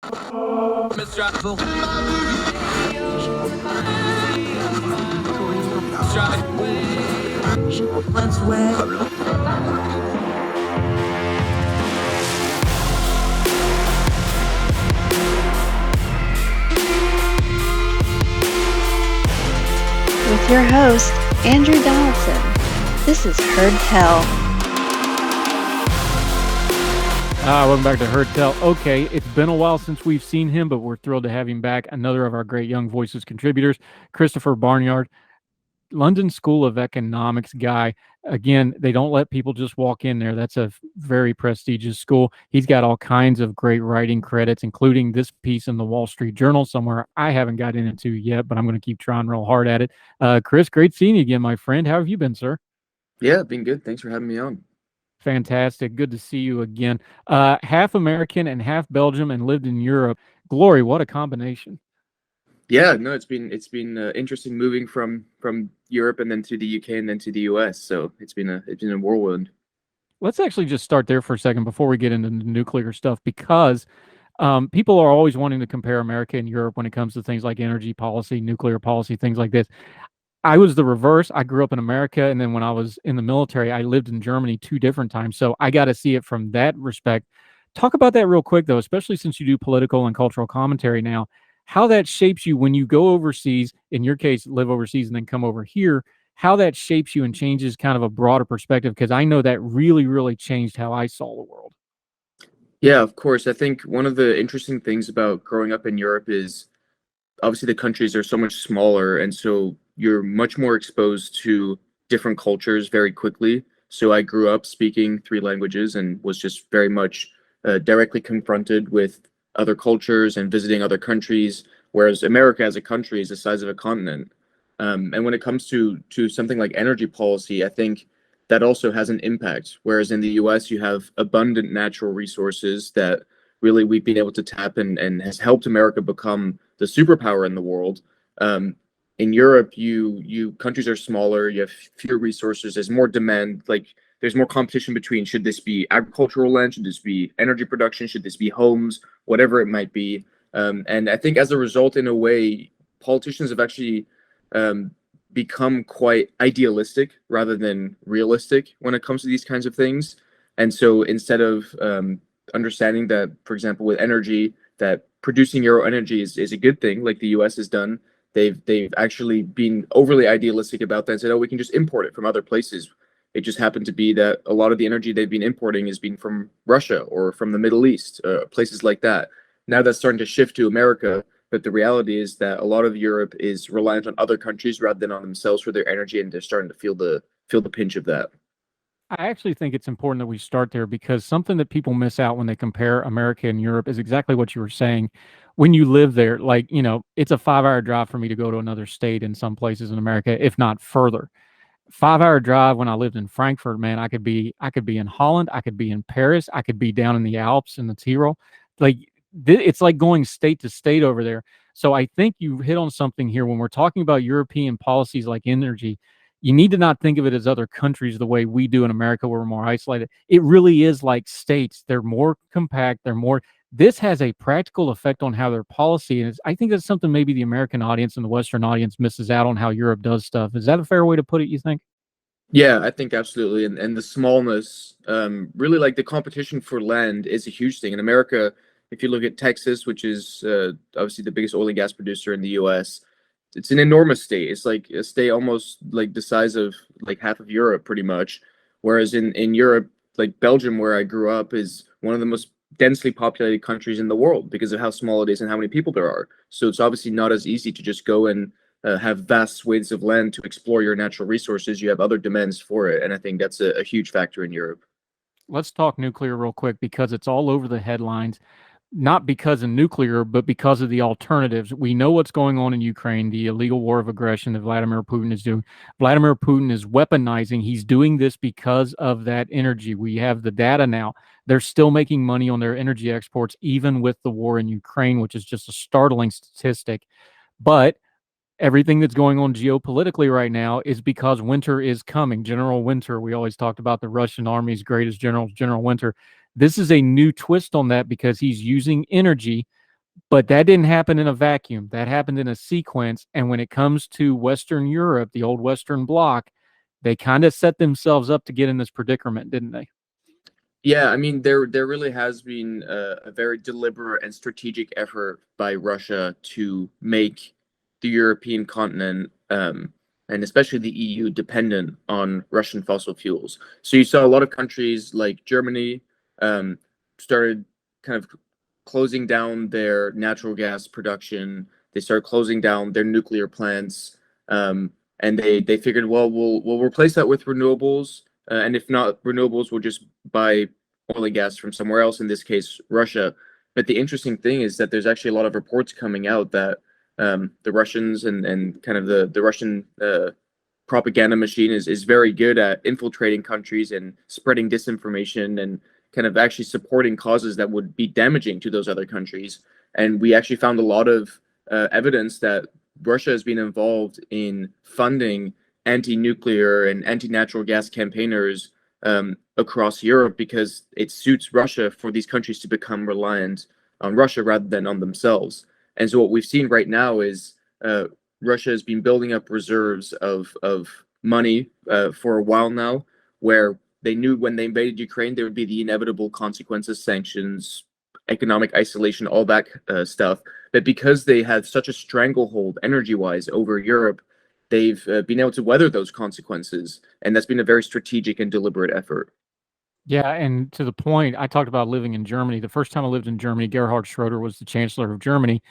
With your host, Andrew Donaldson. This is Heard Tell. Welcome back to Heard Tell. Okay, it's been a while since we've seen him, but we're thrilled to have him back. Another of our great Young Voices contributors, Christopher Barnard, London School of Economics guy. Again, they don't let people just walk in there. That's a very prestigious school. He's got all kinds of great writing credits, including this piece in the Wall Street Journal somewhere I haven't got into yet, but I'm going to keep trying real hard at it. Chris, great seeing you again, my friend. How have you been, sir? Yeah, been good. Thanks for having me on. Fantastic. Good to see you again. Half American and half Belgium and lived in Europe. Glory, what a combination. Yeah, no, it's been interesting moving from Europe and then to the UK and then to the US. So it's been a whirlwind. Let's actually just start there for a second before we get into the nuclear stuff, because people are always wanting to compare America and Europe when it comes to things like energy policy, nuclear policy, things like this. I was the reverse. I grew up in America, and then when I was in the military, I lived in Germany 2 different times. So I got to see it from that respect. Talk about that real quick, though, especially since you do political and cultural commentary now, how that shapes you when you go overseas, in your case, live overseas and then come over here, how that shapes you and changes kind of a broader perspective, because I know that really, really changed how I saw the world. Yeah, of course. I think one of the interesting things about growing up in Europe is obviously the countries are so much smaller, and so you're much more exposed to different cultures very quickly. So I grew up speaking 3 languages and was just very much directly confronted with other cultures and visiting other countries, whereas America as a country is the size of a continent. And when it comes to something like energy policy, I think that also has an impact. Whereas in the US, you have abundant natural resources that really we've been able to tap and has helped America become the superpower in the world. In Europe, you countries are smaller, you have fewer resources, there's more demand, like there's more competition between, should this be agricultural land, should this be energy production, should this be homes, whatever it might be. And I think as a result, in a way, politicians have actually become quite idealistic rather than realistic when it comes to these kinds of things. And so instead of understanding that, for example, with energy, that producing your own energy is a good thing, like the US has done, they've actually been overly idealistic about that and said, oh, we can just import it from other places. It just happened to be that a lot of the energy they've been importing has been from Russia or from the Middle East, places like that. Now that's starting to shift to America, but the reality is that a lot of Europe is reliant on other countries rather than on themselves for their energy, and they're starting to feel the pinch of that. I actually think it's important that we start there, because something that people miss out when they compare America and Europe is exactly what you were saying. When you live there, like, it's a 5-hour drive for me to go to another state in some places in America, if not further. 5-hour drive when I lived in Frankfurt, man, I could be in Holland, I could be in Paris, I could be down in the Alps in the Tyrol. Like, it's like going state to state over there. So I think you hit on something here when we're talking about European policies like energy. You need to not think of it as other countries the way we do in America, where we're more isolated. It really is like states. They're more compact. This has a practical effect on how their policy is. I think that's something maybe the American audience and the Western audience misses out on, how Europe does stuff. Is that a fair way to put it, you think? Yeah, I think absolutely. And the smallness, really, like the competition for land is a huge thing. In America, if you look at Texas, which is obviously the biggest oil and gas producer in the US, it's an enormous state. It's like a state almost like the size of like half of Europe, pretty much. Whereas in Europe, like Belgium, where I grew up, is one of the most densely populated countries in the world because of how small it is and how many people there are. So it's obviously not as easy to just go and have vast swathes of land to explore your natural resources. You have other demands for it. And I think that's a huge factor in Europe. Let's talk nuclear real quick, because it's all over the headlines. Not because of nuclear, but because of the alternatives. We know what's going on in Ukraine, the illegal war of aggression that Vladimir Putin is doing. Vladimir Putin is weaponizing. He's doing this because of that energy. We have the data now. They're still making money on their energy exports, even with the war in Ukraine, which is just a startling statistic. But everything that's going on geopolitically right now is because winter is coming. General Winter, we always talked about the Russian army's greatest general, General Winter. This is a new twist on that, because he's using energy But that didn't happen in a vacuum. That happened in a sequence. And when it comes to Western Europe, the old Western Bloc, they kind of set themselves up to get in this predicament, didn't they? Yeah, I mean, there really has been a very deliberate and strategic effort by Russia to make the European continent, and especially the EU, dependent on Russian fossil fuels. So you saw a lot of countries like Germany started kind of closing down their natural gas production. They started closing down their nuclear plants, and they figured, well, we'll replace that with renewables, and if not renewables, we'll just buy oil and gas from somewhere else, in this case, Russia. But the interesting thing is that there's actually a lot of reports coming out that the Russians and kind of the Russian propaganda machine is very good at infiltrating countries and spreading disinformation and kind of actually supporting causes that would be damaging to those other countries. And we actually found a lot of evidence that Russia has been involved in funding anti-nuclear and anti-natural gas campaigners across Europe because it suits Russia for these countries to become reliant on Russia rather than on themselves. And so what we've seen right now is Russia has been building up reserves of money for a while now, where they knew when they invaded Ukraine there would be the inevitable consequences, sanctions, economic isolation, all that stuff. But because they have such a stranglehold energy-wise over Europe, they've been able to weather those consequences, and that's been a very strategic and deliberate effort. Yeah, and to the point, I talked about living in Germany. The first time I lived in Germany, Gerhard Schroeder was the chancellor of Germany.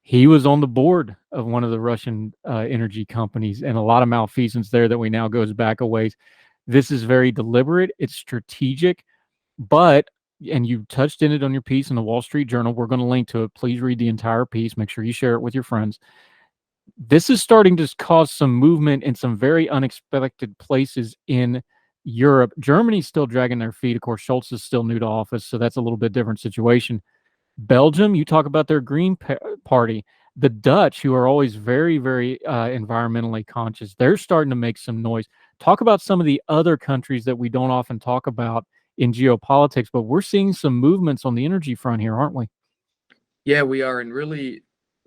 He was on the board of one of the Russian energy companies, and a lot of malfeasance there that we now goes back a ways. This is very deliberate. It's strategic, but and you touched in it on your piece in the Wall Street Journal. We're going to link to it. Please read the entire piece. Make sure you share it with your friends. This is starting to cause some movement in some very unexpected places in Europe. Germany's still dragging their feet. Of course, Schultz is still new to office, so that's a little bit different situation. Belgium, you talk about their Green Party. The Dutch, who are always very, very environmentally conscious, they're starting to make some noise. Talk about some of the other countries that we don't often talk about in geopolitics, but we're seeing some movements on the energy front here, aren't we? Yeah, we are, and really,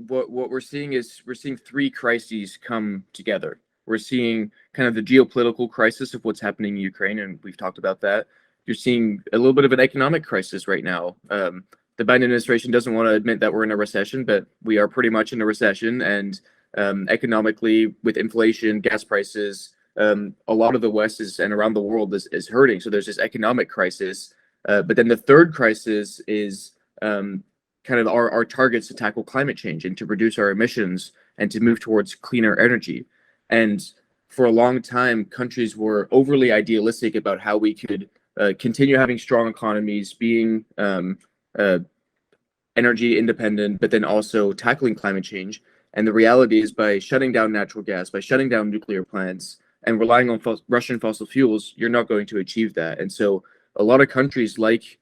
what we're seeing is we're seeing three crises come together. We're seeing kind of the geopolitical crisis of what's happening in Ukraine, and we've talked about that. You're seeing a little bit of an economic crisis right now. The Biden administration doesn't want to admit that we're in a recession, but we are pretty much in a recession, and economically, with inflation, gas prices, a lot of the West is and around the world is hurting. So there's this economic crisis. But then the third crisis is kind of our targets to tackle climate change and to reduce our emissions and to move towards cleaner energy. And for a long time, countries were overly idealistic about how we could continue having strong economies, being energy independent, but then also tackling climate change. And the reality is, by shutting down natural gas, by shutting down nuclear plants, and relying on Russian fossil fuels, you're not going to achieve that. And so a lot of countries like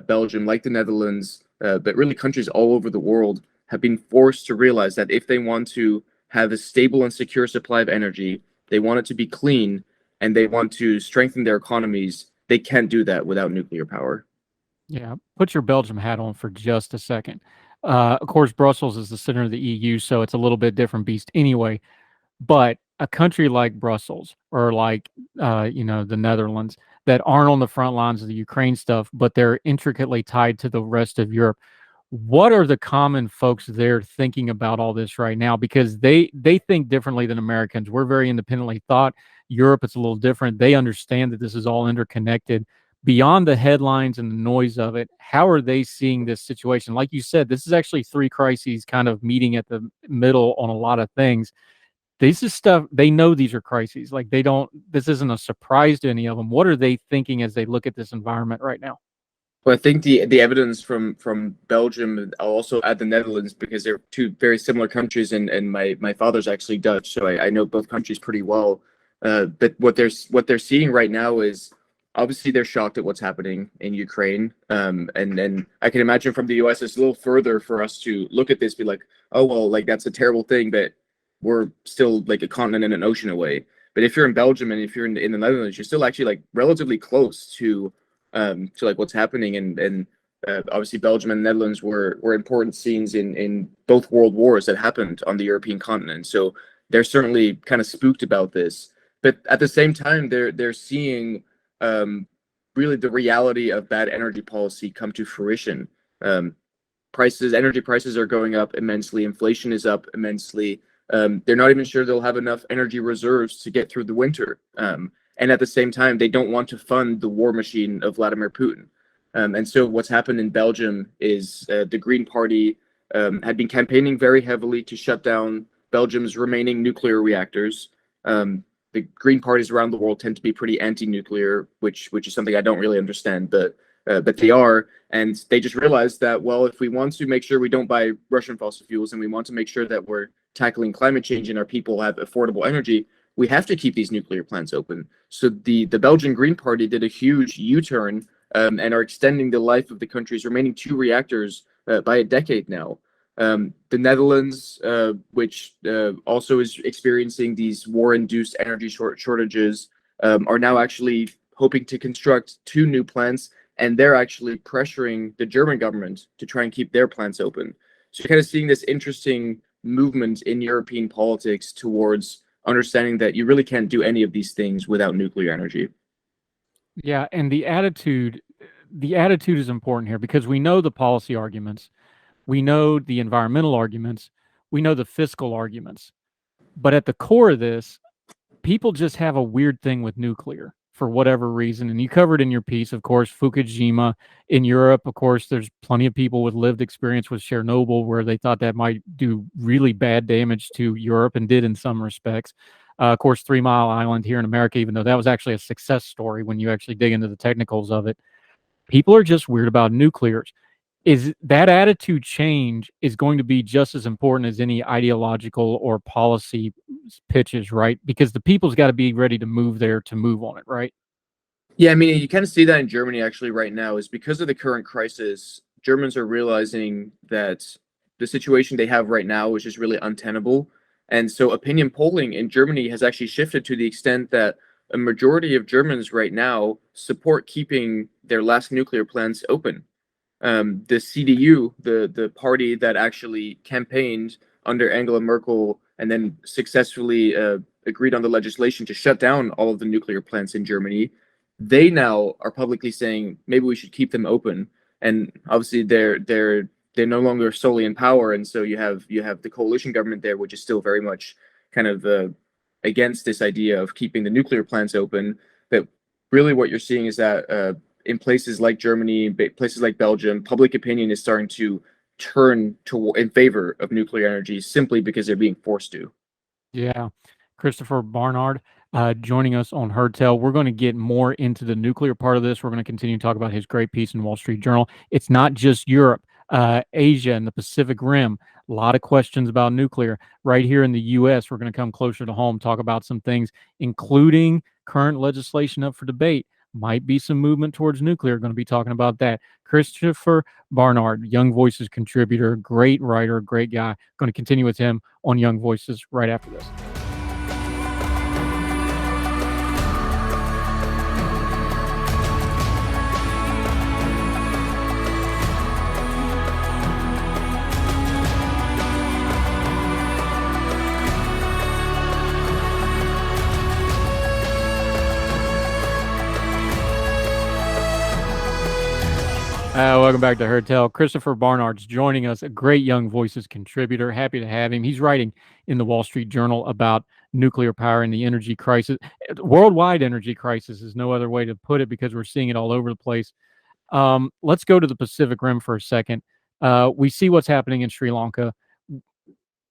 Belgium, like the Netherlands, but really countries all over the world have been forced to realize that if they want to have a stable and secure supply of energy, they want it to be clean, and they want to strengthen their economies, they can't do that without nuclear power. Yeah, put your Belgium hat on for just a second. Of course, Brussels is the center of the EU, so it's a little bit different beast anyway. But a country like Brussels or like, the Netherlands that aren't on the front lines of the Ukraine stuff, but they're intricately tied to the rest of Europe. What are the common folks there thinking about all this right now? Because they think differently than Americans. We're very independently thought. Europe, it's a little different. They understand that this is all interconnected. Beyond the headlines and the noise of it, how are they seeing this situation? Like you said, this is actually three crises kind of meeting at the middle on a lot of things. This is stuff they know these are crises. Like this isn't a surprise to any of them. What are they thinking as they look at this environment right now? Well, I think the evidence from Belgium, and I'll also add the Netherlands, because they're two very similar countries, and my father's actually Dutch, so I know both countries pretty well. But what they're seeing right now is, obviously they're shocked at what's happening in Ukraine, and then I can imagine from the U.S. it's a little further for us to look at this, be like, oh well, like that's a terrible thing, but we're still like a continent and an ocean away. But if you're in Belgium and if you're in the Netherlands, you're still actually like relatively close to like what's happening, and obviously Belgium and Netherlands were important scenes in both world wars that happened on the European continent. So they're certainly kind of spooked about this. But at the same time, they're seeing really the reality of bad energy policy come to fruition. Um, energy prices are going up immensely. Inflation is up immensely. They're not even sure they'll have enough energy reserves to get through the winter. And at the same time, they don't want to fund the war machine of Vladimir Putin. And so what's happened in Belgium is the Green Party had been campaigning very heavily to shut down Belgium's remaining nuclear reactors. The Green parties around the world tend to be pretty anti-nuclear, which is something I don't really understand, but they are, and they just realized that, well, if we want to make sure we don't buy Russian fossil fuels and we want to make sure that we're tackling climate change and our people have affordable energy, we have to keep these nuclear plants open. So the Belgian Green Party did a huge U-turn and are extending the life of the country's remaining two reactors by a decade now. The Netherlands, which also is experiencing these war-induced energy shortages, are now actually hoping to construct two new plants, and they're actually pressuring the German government to try and keep their plants open. So you're kind of seeing this interesting movement in European politics towards understanding that you really can't do any of these things without nuclear energy. Yeah, and the attitude is important here because we know the policy arguments, we know the environmental arguments, we know the fiscal arguments. But at the core of this, people just have a weird thing with nuclear for whatever reason. And you covered in your piece, of course, Fukushima. In Europe, of course, there's plenty of people with lived experience with Chernobyl where they thought that might do really bad damage to Europe and did in some respects. Of course, 3 Mile Island here in America, even though that was actually a success story when you actually dig into the technicals of it, people are just weird about nuclears. Is that attitude change is going to be just as important as any ideological or policy pitches, right? Because the people's got to be ready to move there to move on it, right? Yeah, I mean, you kind of see that in Germany actually right now is because of the current crisis, Germans are realizing that the situation they have right now is just really untenable. And so opinion polling in Germany has actually shifted to the extent that a majority of Germans right now support keeping their last nuclear plants open. The CDU, the party that actually campaigned under Angela Merkel and then successfully agreed on the legislation to shut down all of the nuclear plants in Germany, they now are publicly saying maybe we should keep them open. And obviously they're no longer solely in power, and so you have the coalition government there, which is still very much kind of against this idea of keeping the nuclear plants open. But really, what you're seeing is that in places like Germany, places like Belgium, public opinion is starting to turn in favor of nuclear energy simply because they're being forced to. Yeah. Christopher Barnard joining us on Heard Tell. We're going to get more into the nuclear part of this. We're going to continue to talk about his great piece in Wall Street Journal. It's not just Europe, Asia, and the Pacific Rim. A lot of questions about nuclear. Right here in the U.S., we're going to come closer to home, talk about some things, including current legislation up for debate. Might be some movement towards nuclear. Going to be talking about that. Christopher Barnard, Young Voices contributor, great writer, great guy. Going to continue with him on Young Voices right after this. Welcome back to Heard Tell. Christopher Barnard's joining us, a great Young Voices contributor. Happy to have him. He's writing in the Wall Street Journal about nuclear power and the energy crisis. Worldwide energy crisis is no other way to put it because we're seeing it all over the place. Let's go to the Pacific Rim for a second. We see what's happening in Sri Lanka.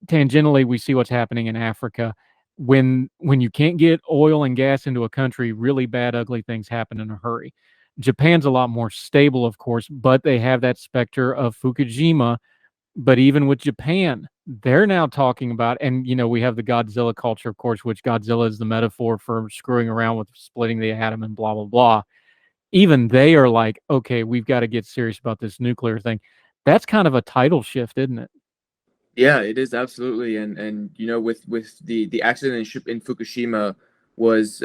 Tangentially, we see what's happening in Africa. When you can't get oil and gas into a country, really bad, ugly things happen in a hurry. Japan's a lot more stable, of course, but they have that specter of Fukushima. But even with Japan, they're now talking about, and we have the Godzilla culture, of course, which Godzilla is the metaphor for screwing around with splitting the atom and blah, blah, blah. Even they are like, okay, we've got to get serious about this nuclear thing. That's kind of a tidal shift, isn't it? Yeah, it is absolutely, and with the accident in Fukushima was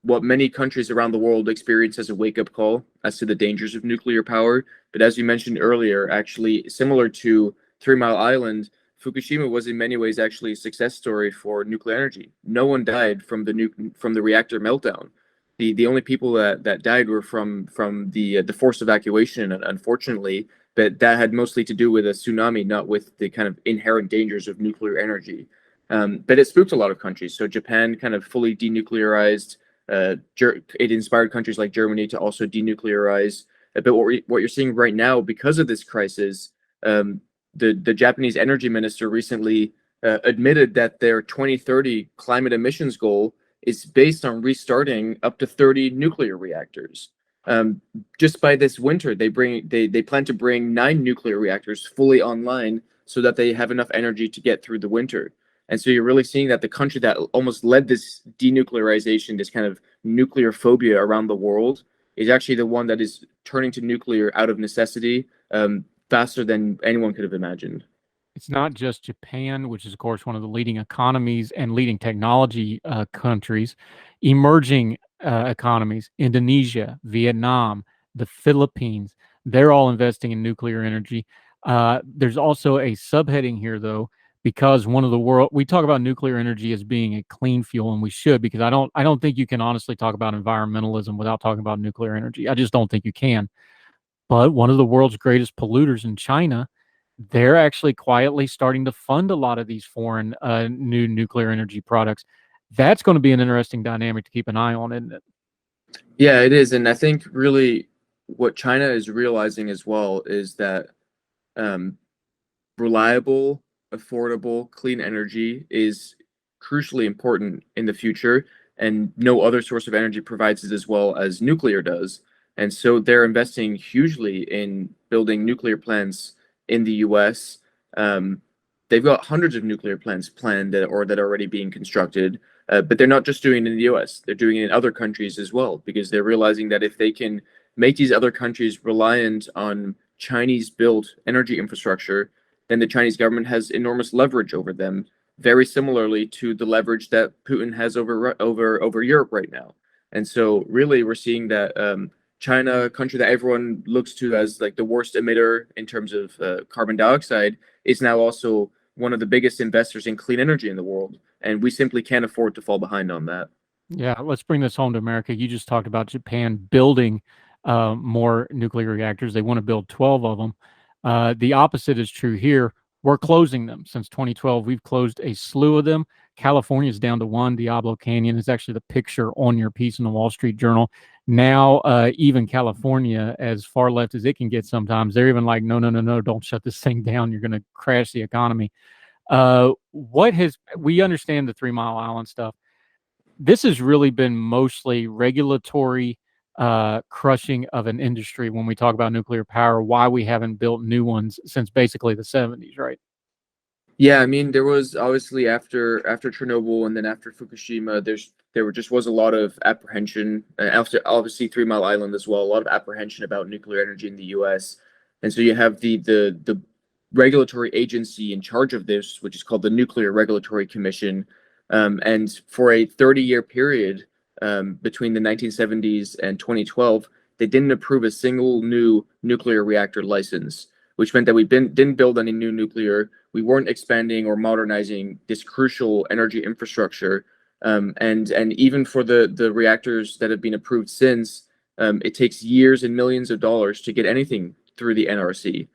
what many countries around the world experience as a wake-up call as to the dangers of nuclear power. But as you mentioned earlier, actually similar to Three Mile Island, Fukushima was in many ways actually a success story for nuclear energy. No one died from the reactor meltdown. The only people that died were from the forced evacuation, unfortunately, but that had mostly to do with a tsunami, not with the kind of inherent dangers of nuclear energy. But it spooked a lot of countries. So Japan kind of fully denuclearized. It inspired countries like Germany to also denuclearize. But what you're seeing right now, because of this crisis, the Japanese energy minister recently admitted that their 2030 climate emissions goal is based on restarting up to 30 nuclear reactors. Just by this winter, they plan to bring 9 nuclear reactors fully online so that they have enough energy to get through the winter. And so you're really seeing that the country that almost led this denuclearization, this kind of nuclear phobia around the world, is actually the one that is turning to nuclear out of necessity faster than anyone could have imagined. It's not just Japan, which is, of course, one of the leading economies and leading technology countries. Emerging economies, Indonesia, Vietnam, the Philippines, they're all investing in nuclear energy. There's also a subheading here, though, because we talk about nuclear energy as being a clean fuel, and we should, because I don't think you can honestly talk about environmentalism without talking about nuclear energy. I just don't think you can. But one of the world's greatest polluters in China, they're actually quietly starting to fund a lot of these foreign new nuclear energy products. That's going to be an interesting dynamic to keep an eye on, isn't it? Yeah, it is. And I think really what China is realizing as well is that reliable, affordable, clean energy is crucially important in the future, and no other source of energy provides it as well as nuclear does. And so they're investing hugely in building nuclear plants in the US. They've got hundreds of nuclear plants planned that are already being constructed, but they're not just doing it in the US, they're doing it in other countries as well, because they're realizing that if they can make these other countries reliant on Chinese built energy infrastructure, then the Chinese government has enormous leverage over them, very similarly to the leverage that Putin has over Europe right now. And so really we're seeing that China, a country that everyone looks to as like the worst emitter in terms of carbon dioxide, is now also one of the biggest investors in clean energy in the world. And we simply can't afford to fall behind on that. Yeah, let's bring this home to America. You just talked about Japan building more nuclear reactors. They want to build 12 of them. The opposite is true here. We're closing them. Since 2012, we've closed a slew of them. California is down to one. Diablo Canyon is actually the picture on your piece in the Wall Street Journal. Now, even California, as far left as it can get sometimes, they're even like, no, no, no, no, don't shut this thing down. You're going to crash the economy. We understand the 3 Mile Island stuff. This has really been mostly regulatory crushing of an industry when we talk about nuclear power, why we haven't built new ones since basically the 70s, right? Yeah, I mean, there was obviously after Chernobyl and then after Fukushima, just was a lot of apprehension. After obviously 3 Mile Island as well, a lot of apprehension about nuclear energy in the U.S. And so you have the regulatory agency in charge of this, which is called the Nuclear Regulatory Commission. And for a 30-year period between the 1970s and 2012, they didn't approve a single new nuclear reactor license, which meant that we didn't build any new nuclear. We weren't expanding or modernizing this crucial energy infrastructure. And even for the reactors that have been approved since, it takes years and millions of dollars to get anything through the NRC.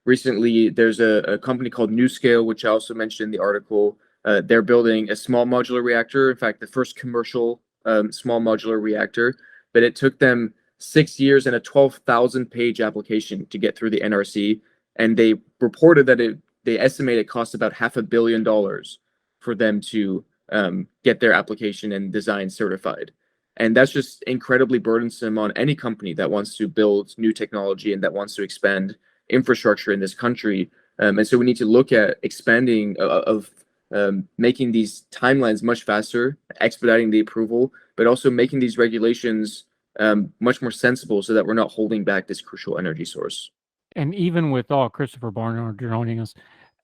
Recently, there's a company called NuScale, which I also mentioned in the article. They're building a small modular reactor, in fact, the first commercial small modular reactor, but it took them 6 years and a 12,000-page application to get through the NRC, and they reported that they estimate it costs about $500 million for them to get their application and design certified. And that's just incredibly burdensome on any company that wants to build new technology and that wants to expand infrastructure in this country. And so we need to look at expanding making these timelines much faster, expediting the approval, but also making these regulations much more sensible so that we're not holding back this crucial energy source. And even with all Christopher Barnard joining us,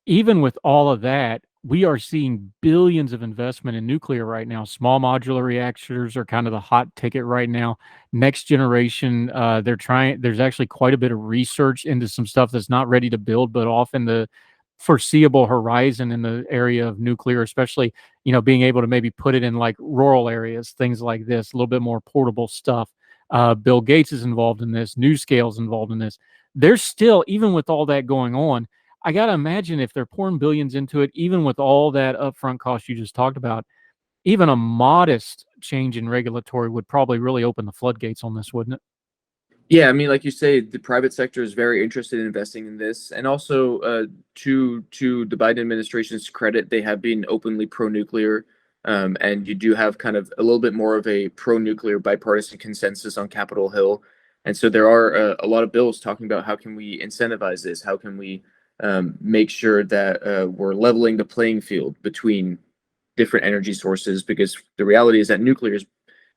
even with all of that, we are seeing billions of investment in nuclear right now. Small modular reactors are kind of the hot ticket right now. Next generation, there's actually quite a bit of research into some stuff that's not ready to build, but off in the foreseeable horizon in the area of nuclear, especially, being able to maybe put it in like rural areas, things like this, a little bit more portable stuff. Bill Gates is involved in this, NewScale's involved in this. There's still, even with all that going on, I got to imagine if they're pouring billions into it, even with all that upfront cost you just talked about, even a modest change in regulatory would probably really open the floodgates on this, wouldn't it? Yeah, I mean, like you say, the private sector is very interested in investing in this, and also to the Biden administration's credit, they have been openly pro-nuclear, and you do have kind of a little bit more of a pro-nuclear bipartisan consensus on Capitol Hill, and so there are a lot of bills talking about how can we incentivize this, how can we make sure that we're leveling the playing field between different energy sources, because the reality is that nuclear is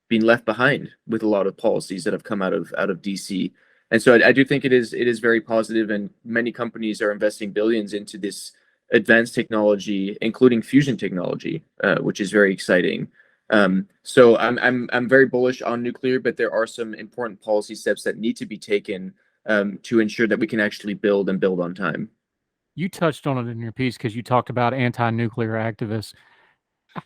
being left behind with a lot of policies that have come out of DC. And so I do think it is very positive, and many companies are investing billions into this advanced technology, including fusion technology, which is very exciting. So I'm very bullish on nuclear, but there are some important policy steps that need to be taken to ensure that we can actually build and build on time. You touched on it in your piece because you talked about anti-nuclear activists.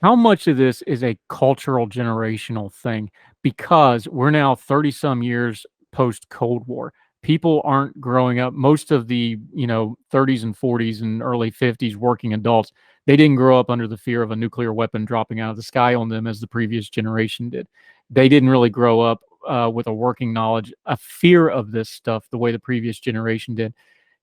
How much of this is a cultural generational thing? Because we're now 30 some years post Cold War. People aren't growing up. Most of the, 30s and 40s and early 50s working adults, they didn't grow up under the fear of a nuclear weapon dropping out of the sky on them as the previous generation did. They didn't really grow up with a working knowledge, a fear of this stuff the way the previous generation did.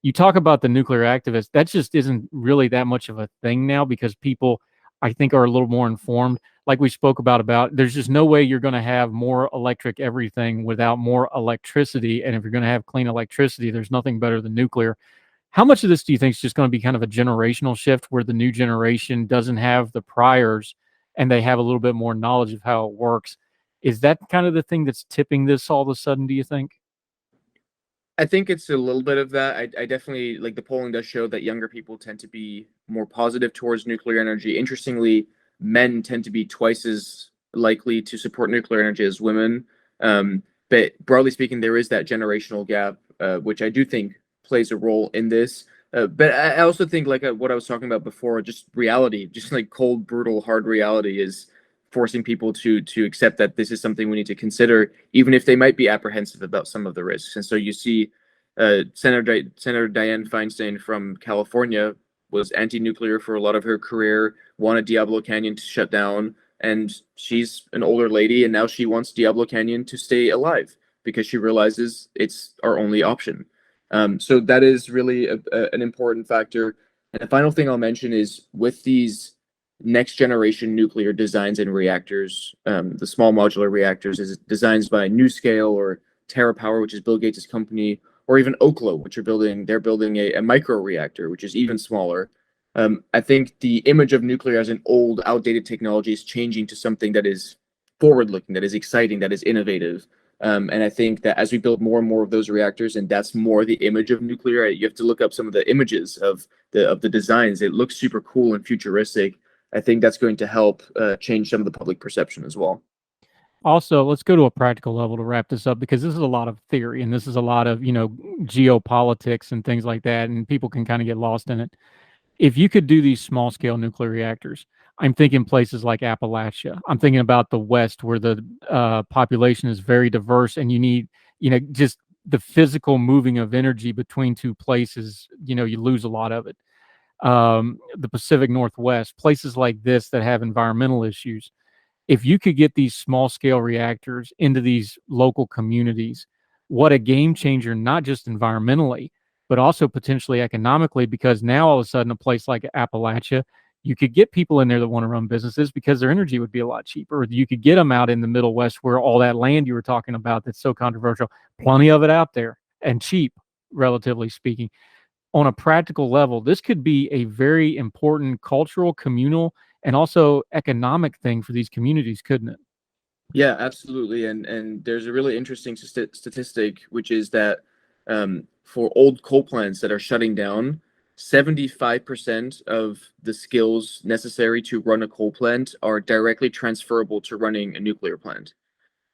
You talk about the nuclear activists, that just isn't really that much of a thing now because people, I think, are a little more informed. Like we spoke about there's just no way you're going to have more electric everything without more electricity. And if you're going to have clean electricity, there's nothing better than nuclear. How much of this do you think is just going to be kind of a generational shift where the new generation doesn't have the priors and they have a little bit more knowledge of how it works? Is that kind of the thing that's tipping this all of a sudden, do you think? I think it's a little bit of that. I definitely like the polling does show that younger people tend to be more positive towards nuclear energy. Interestingly, men tend to be twice as likely to support nuclear energy as women. But broadly speaking, there is that generational gap, which I do think plays a role in this. But I also think, like what I was talking about before, just reality, just like cold, brutal, hard reality is forcing people to accept that this is something we need to consider, even if they might be apprehensive about some of the risks. And so you see, Senator Dianne Feinstein from California was anti-nuclear for a lot of her career, wanted Diablo Canyon to shut down, and she's an older lady, and now she wants Diablo Canyon to stay alive because she realizes it's our only option. So that is really an important factor. And the final thing I'll mention is with these next generation nuclear designs and reactors. The small modular reactors is designs by NewScale or TerraPower, which is Bill Gates' company, or even Oklo, which they're building a micro reactor, which is even smaller. I think the image of nuclear as an old, outdated technology is changing to something that is forward looking, that is exciting, that is innovative. And I think that as we build more and more of those reactors, and that's more the image of nuclear, you have to look up some of the images of the designs. It looks super cool and futuristic. I think that's going to help change some of the public perception as well. Also, let's go to a practical level to wrap this up because this is a lot of theory and this is a lot of, geopolitics and things like that, and people can kind of get lost in it. If you could do these small scale nuclear reactors, I'm thinking places like Appalachia. I'm thinking about the West where the population is very diverse and you need, just the physical moving of energy between two places, you lose a lot of it. The Pacific Northwest, places like this that have environmental issues. If you could get these small scale reactors into these local communities, what a game changer, not just environmentally, but also potentially economically, because now all of a sudden a place like Appalachia, you could get people in there that want to run businesses because their energy would be a lot cheaper. You could get them out in the Middle West where all that land you were talking about that's so controversial, plenty of it out there and cheap, relatively speaking. On a practical level, this could be a very important cultural, communal, and also economic thing for these communities, couldn't it? Yeah, absolutely. And there's a really interesting statistic, which is that for old coal plants that are shutting down, 75% of the skills necessary to run a coal plant are directly transferable to running a nuclear plant.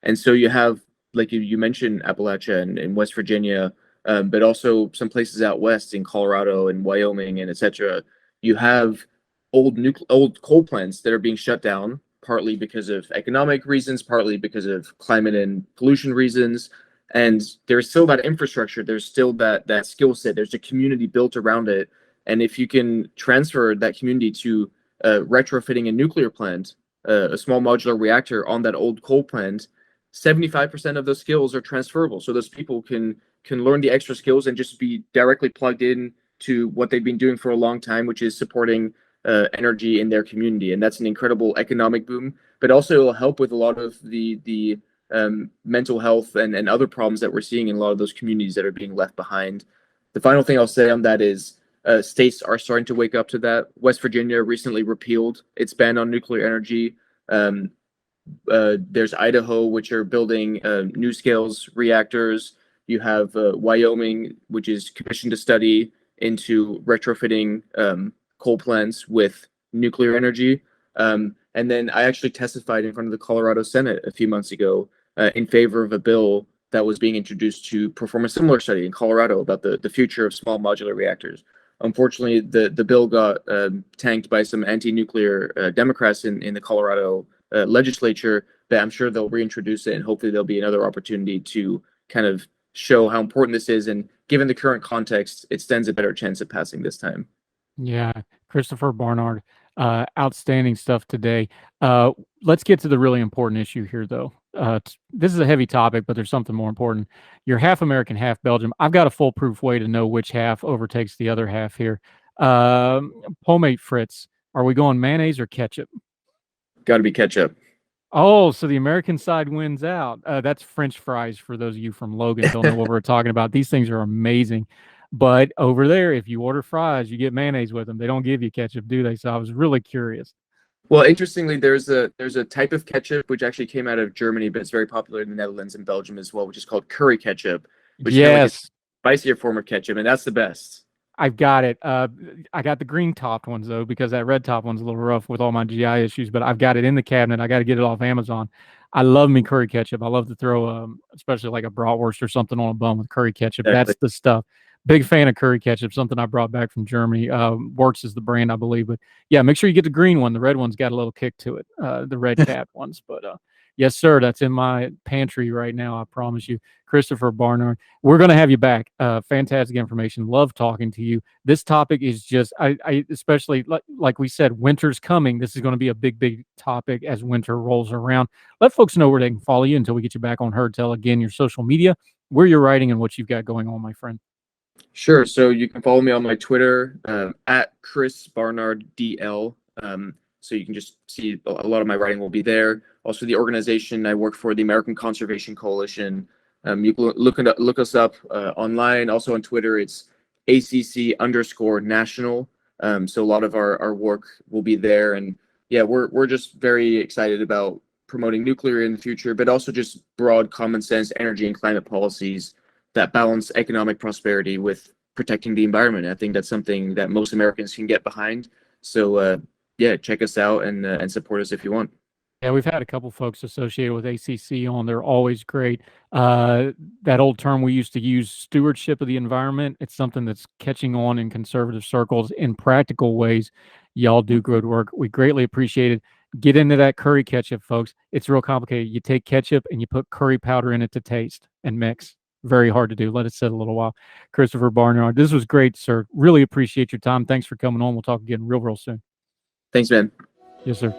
And so you have, like you mentioned, Appalachia and West Virginia, but also some places out west in Colorado and Wyoming and etc. You have old coal plants that are being shut down, partly because of economic reasons, partly because of climate and pollution reasons. And there's still that infrastructure. There's still that skill set. There's a community built around it. And if you can transfer that community to retrofitting a nuclear plant, a small modular reactor on that old coal plant, 75% of those skills are transferable. So those people can learn the extra skills and just be directly plugged in to what they've been doing for a long time, which is supporting energy in their community. And that's an incredible economic boom, but also it'll help with a lot of the mental health and other problems that we're seeing in a lot of those communities that are being left behind. The final thing I'll say on that is states are starting to wake up to that. West Virginia recently repealed its ban on nuclear energy. There's Idaho, which are building NuScale's reactors. You have Wyoming, which is commissioned a study into retrofitting coal plants with nuclear energy. And then I actually testified in front of the Colorado Senate a few months ago in favor of a bill that was being introduced to perform a similar study in Colorado about the future of small modular reactors. Unfortunately, the bill got tanked by some anti-nuclear Democrats in the Colorado legislature, but I'm sure they'll reintroduce it, and hopefully there'll be another opportunity to kind of show how important this is. And given the current context, it stands a better chance of passing this time. Yeah, Christopher Barnard, outstanding stuff today. Let's get to the really important issue here, though. This is a heavy topic, but there's something more important. You're half American, half Belgium. I've got a foolproof way to know which half overtakes the other half here. Pomade Fritz, are we going mayonnaise or ketchup? Got to be ketchup. Oh, so the American side wins out. That's French fries for those of you from Logan don't know what we're talking about. These things are amazing. But over there, if you order fries, you get mayonnaise with them. They don't give you ketchup, do they? So I was really curious. Well, interestingly, there's a type of ketchup which actually came out of Germany, but it's very popular in the Netherlands and Belgium as well, which is called curry ketchup, which is kind of like a spicier form of ketchup, and that's the best. I've got it. I got the green topped ones though, because that red top one's a little rough with all my GI issues, but I've got it in the cabinet. I got to get it off Amazon. I love me curry ketchup. I love to throw, especially like a bratwurst or something on a bun with curry ketchup. Exactly. That's the stuff. Big fan of curry ketchup, something I brought back from Germany. Works is the brand, I believe. But yeah, make sure you get the green one. The red one's got a little kick to it, the red cap ones. But yes, sir, that's in my pantry right now, I promise you. Christopher Barnard, we're going to have you back. Fantastic information. Love talking to you. This topic is just, I especially, like we said, winter's coming. This is going to be a big topic as winter rolls around. Let folks know where they can follow you until we get you back on Heard Tell. Again, your social media, where you're writing, and what you've got going on, my friend. Sure. So you can follow me on my Twitter at Chris Barnard DL. So you can just see a lot of my writing will be there. Also, the organization I work for, the American Conservation Coalition. You can look us up online. Also on Twitter, it's ACC_national. So a lot of our work will be there. And yeah, we're just very excited about promoting nuclear in the future, but also just broad common sense energy and climate policies that balance economic prosperity with protecting the environment. I think that's something that most Americans can get behind. So yeah, check us out and support us if you want. Yeah, we've had a couple folks associated with ACC on. They're always great. That old term we used to use, stewardship of the environment, it's something that's catching on in conservative circles in practical ways. Y'all do good work. We greatly appreciate it. Get into that curry ketchup, folks. It's real complicated. You take ketchup and you put curry powder in it to taste and mix. Very hard to do. Let it sit a little while. Christopher Barnard, this was great, sir. Really appreciate your time. Thanks for coming on. We'll talk again real soon. Thanks, man. Yes, sir.